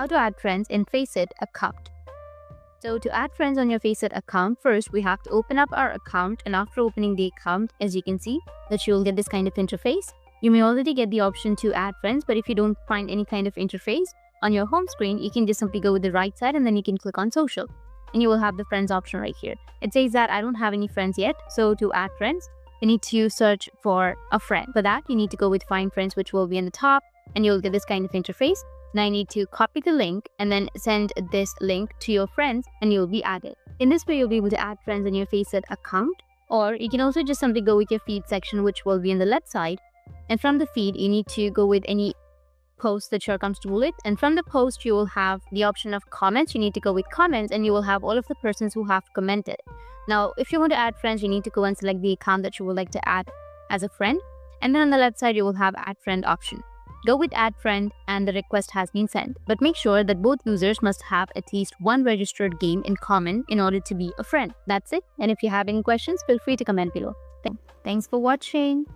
how to add friends in FACEIT account. So to add friends on your FACEIT account, first we have to open up our account, and after opening the account, as you can see that you'll get this kind of interface. You may already get the option to add friends, but if you don't find any kind of interface on your home screen, you can just simply go with the right side and then you can click on social and you will have the friends option right here. It says that I don't have any friends yet, so to add friends, you need to search for a friend. For that, you need to go with find friends, which will be in the top, and you'll get this kind of interface. Now you need to copy the link and then send this link to your friends and you'll be added. In this way, you'll be able to add friends on your FACEIT account, or you can also just simply go with your feed section, which will be in the left side. And from the feed, you need to go with any post that you're comfortable with. And from the post, you will have the option of comments. You need to go with comments and you will have all of the persons who have commented. Now, if you want to add friends, you need to go and select the account that you would like to add as a friend. And then on the left side, you will have add friend option. Go with add friend and the request has been sent. But make sure that both users must have at least one registered game in common in order to be a friend. That's it. And if you have any questions, feel free to comment below. Thanks for watching.